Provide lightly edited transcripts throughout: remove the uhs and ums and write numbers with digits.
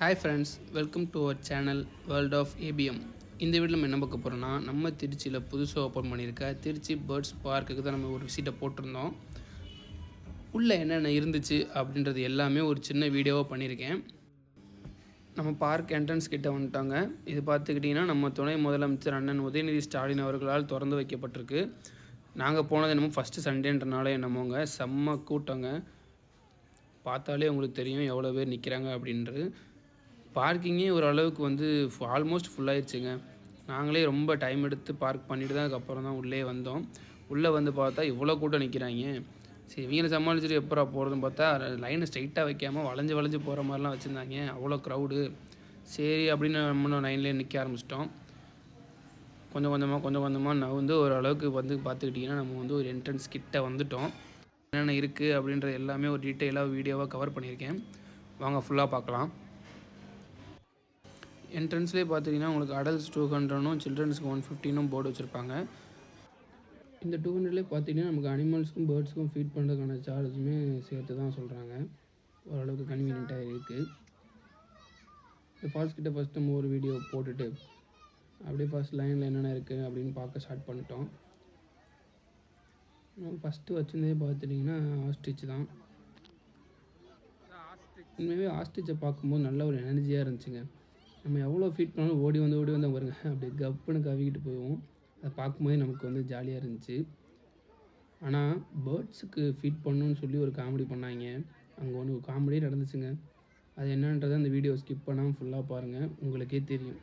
Hi friends, welcome to our channel worldofabm. இந்த வீடியோவில் நம்ம என்ன பார்க்க போகிறோம்னா, நம்ம திருச்சியில் புதுசாக ஓப்பன் பண்ணியிருக்க திருச்சி பேர்ட்ஸ் பார்க்குக்கு தான் நம்ம ஒரு விசிட்டை போட்டிருந்தோம். உள்ளே என்னென்ன இருந்துச்சு அப்படின்றது எல்லாமே ஒரு சின்ன வீடியோவாக பண்ணியிருக்கேன். நம்ம பார்க் என்ட்ரன்ஸ் கிட்ட வந்துட்டாங்க. இது பார்த்துக்கிட்டிங்கன்னா நம்ம துணை முதலமைச்சர் அண்ணன் உதயநிதி ஸ்டாலின் அவர்களால் திறந்து வைக்கப்பட்டிருக்கு. நாங்கள் போனது என்னமோ ஃபஸ்ட்டு சண்டேன்றனால என்னமோங்க செம்ம கூட்டங்க. பார்த்தாலே உங்களுக்கு தெரியும் எவ்வளோ பேர் நிற்கிறாங்க அப்படின்றது. பார்க்கிங்கே ஓரளவுக்கு வந்து ஆல்மோஸ்ட் ஃபுல்லாகிடுச்சுங்க. நாங்களே ரொம்ப டைம் எடுத்து பார்க் பண்ணிவிட்டு தான் அதுக்கப்புறம் தான் உள்ளே வந்தோம். உள்ளே வந்து பார்த்தா இவ்வளோ கூட்டம் நிற்கிறாங்க. சரி, இவங்களை சமாளிச்சுட்டு எப்போ போகிறதுன்னு பார்த்தா லைனை ஸ்ட்ரைட்டாக வைக்காமல் வளைஞ்சு வளைஞ்சு போகிற மாதிரிலாம் வச்சுருந்தாங்க. அவ்வளோ க்ரௌடு. சரி அப்படின்னு நம்ம லைன்லேயே நிற்க ஆரம்பிச்சிட்டோம். கொஞ்சம் கொஞ்சமாக நான் வந்து ஓரளவுக்கு வந்து பார்த்துக்கிட்டிங்கன்னா நம்ம வந்து ஒரு என்ட்ரன்ஸ் கிட்ட வந்துட்டோம். என்னென்ன இருக்குது அப்படின்றது எல்லாமே ஒரு டீட்டெயிலாக வீடியோவாக கவர் பண்ணியிருக்கேன். வாங்க ஃபுல்லாக பார்க்கலாம். என்ட்ரன்ஸ்லேயே பார்த்தீங்கன்னா உங்களுக்கு அடல்ட்ஸ் 200னும் சில்ட்ரன்ஸுக்கு 150னும் போர்டு வச்சுருப்பாங்க. இந்த 200லேயே பார்த்தீங்கன்னா நமக்கு அனிமல்ஸுக்கும் பேர்ட்ஸுக்கும் ஃபீட் பண்ணுறதுக்கான சார்ஜுமே சேர்த்து தான் சொல்கிறாங்க. ஓரளவுக்கு கன்வீனியண்ட்டாக இருக்குது. இந்த ஃபால்ஸ் கிட்ட ஃபஸ்ட் நம்ம ஒரு வீடியோ போட்டுட்டு அப்படியே ஃபஸ்ட் லைனில் என்னென்ன இருக்குது அப்படின்னு பார்க்க ஸ்டார்ட் பண்ணிட்டோம். ஃபஸ்ட்டு வச்சுருந்தே பார்த்துட்டிங்கன்னா ஆஸ்ட்ரிச் தான். உண்மையாகவே ஆஸ்ட்ரிச்சை பார்க்கும்போது நல்ல ஒரு எனர்ஜியாக இருந்துச்சுங்க. நம்ம எவ்வளோ ஃபீட் பண்ணாலும் ஓடி வந்து பாருங்க அப்படி கப்புன்னு கவிக்கிட்டு போயிடுவோம். அதை பார்க்கும்போதே நமக்கு வந்து ஜாலியாக இருந்துச்சு. ஆனால் பேர்ட்ஸுக்கு ஃபீட் பண்ணணுன்னு சொல்லி ஒரு காமெடி பண்ணாங்க. அங்கே ஒன்று காமெடியே நடந்துச்சுங்க. அது என்னன்றதை அந்த வீடியோ ஸ்கிப் பண்ணாமல் ஃபுல்லாக பாருங்கள், உங்களுக்கே தெரியும்.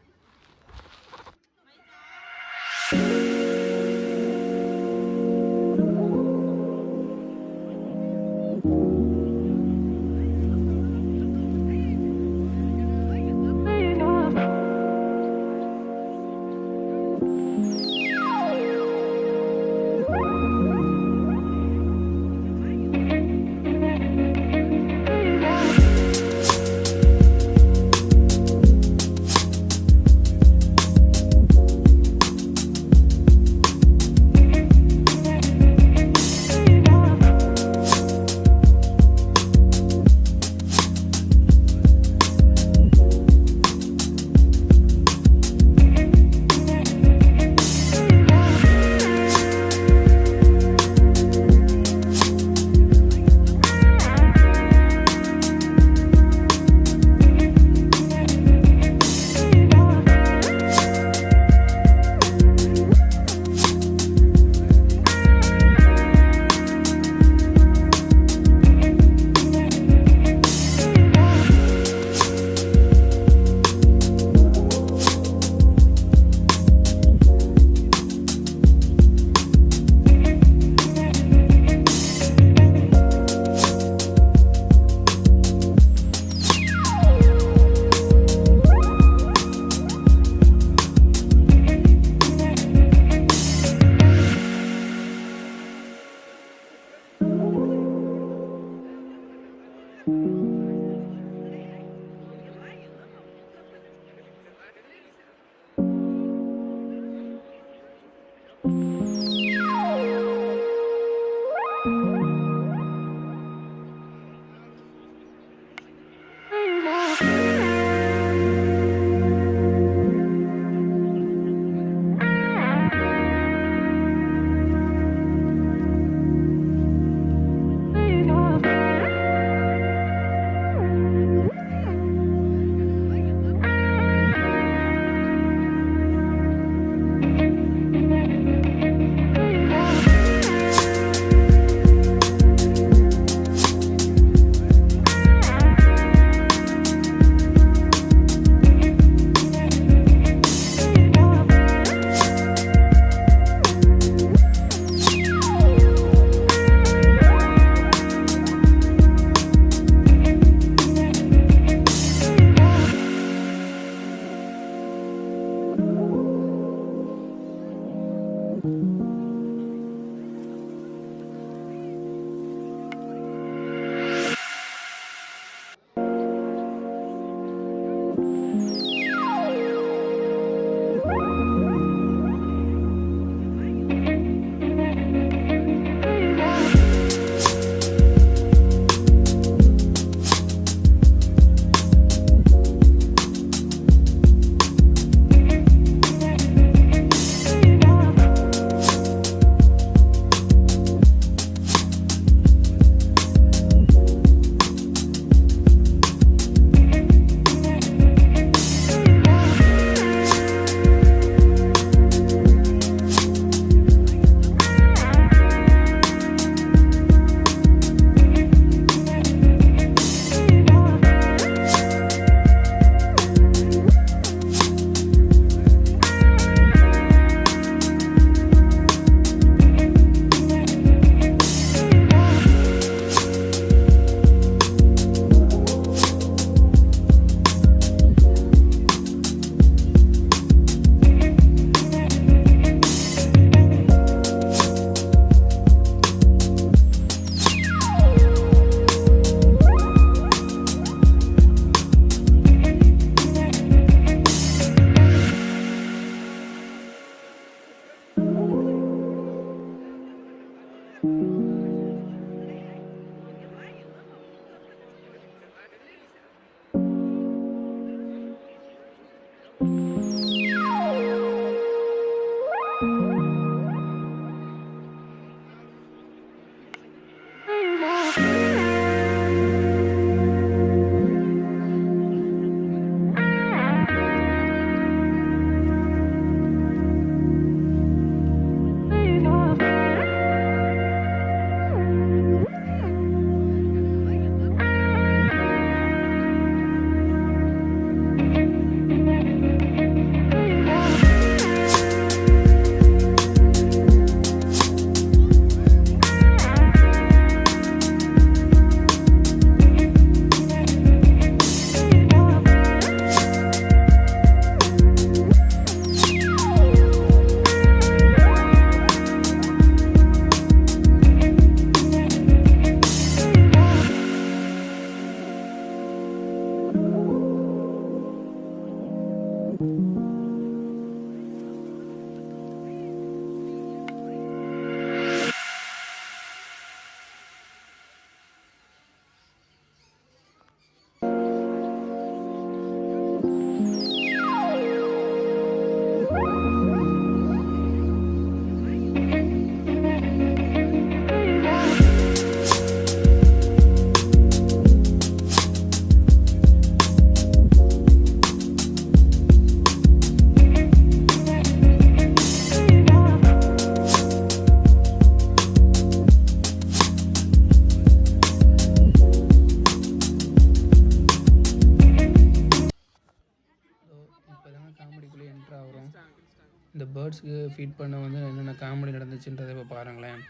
இந்த பேர்ட்ஸுக்கு ஃபீட் பண்ண வந்து என்னென்ன காமெடி நடந்துச்சுன்றதை இப்போ பாருங்களேன்.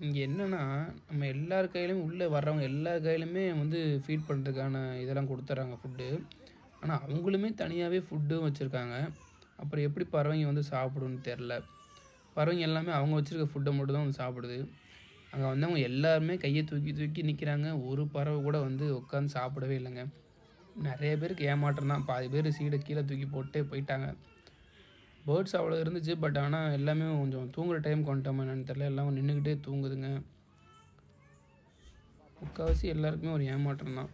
இங்கே என்னென்னா, நம்ம எல்லார் கையிலையும் உள்ளே வர்றவங்க எல்லார் கையிலுமே வந்து ஃபீட் பண்ணுறதுக்கான இதெல்லாம் கொடுத்துட்றாங்க ஃபுட்டு. ஆனால் அவங்களுமே தனியாகவே ஃபுட்டும் வச்சுருக்காங்க. அப்புறம் எப்படி பறவைங்க வந்து சாப்பிடுன்னு தெரில. பறவைங்க எல்லாமே அவங்க வச்சுருக்க ஃபுட்டை மட்டும் தான் வந்து சாப்பிடுது. அங்கே வந்தவங்க எல்லாருமே கையை தூக்கி தூக்கி நிற்கிறாங்க. ஒரு பறவை கூட வந்து உட்காந்து சாப்பிடவே இல்லைங்க. நிறைய பேருக்கு ஏமாற்றம் தான். பாதி பேர் சீடை கீழே தூக்கி போட்டே போயிட்டாங்க. பேர்ட்ஸ் அவ்வளோ இருந்துச்சு. பட் ஆனால் எல்லாமே கொஞ்சம் தூங்குகிற டைம் கொண்டுட்டோமா என்னன்னு தெரில. எல்லாம் நின்றுக்கிட்டே தூங்குதுங்க. முக்கால்வாசி எல்லாருக்குமே ஒரு ஏமாற்றம் தான்.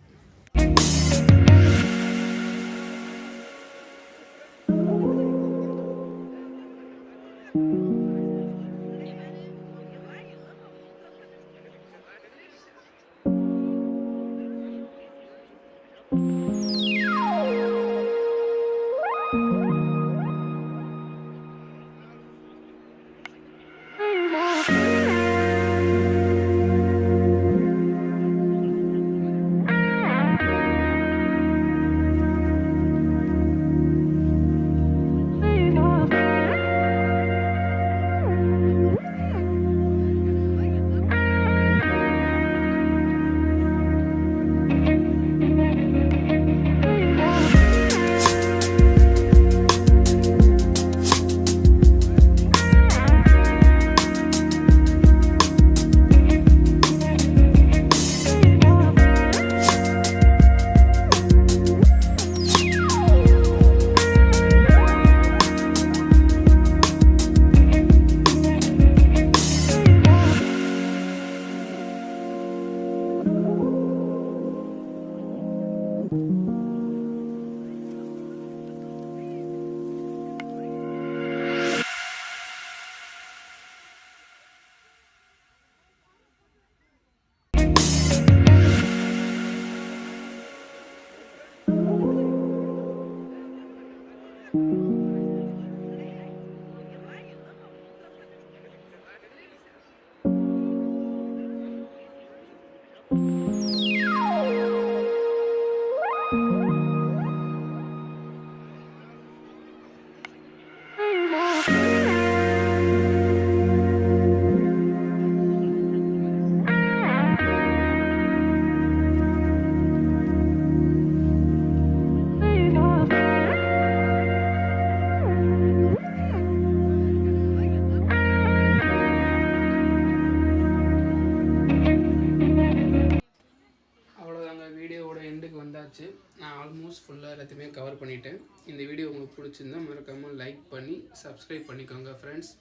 நான் ஆல்மோஸ்ட் ஃபுல்லாக எல்லாத்தையுமே கவர் பண்ணிட்டேன். இந்த வீடியோ உங்களுக்கு பிடிச்சிருந்தா மறக்காமல் லைக் பண்ணி சப்ஸ்கிரைப் பண்ணிக்கோங்க ஃப்ரெண்ட்ஸ்.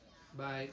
பாய்.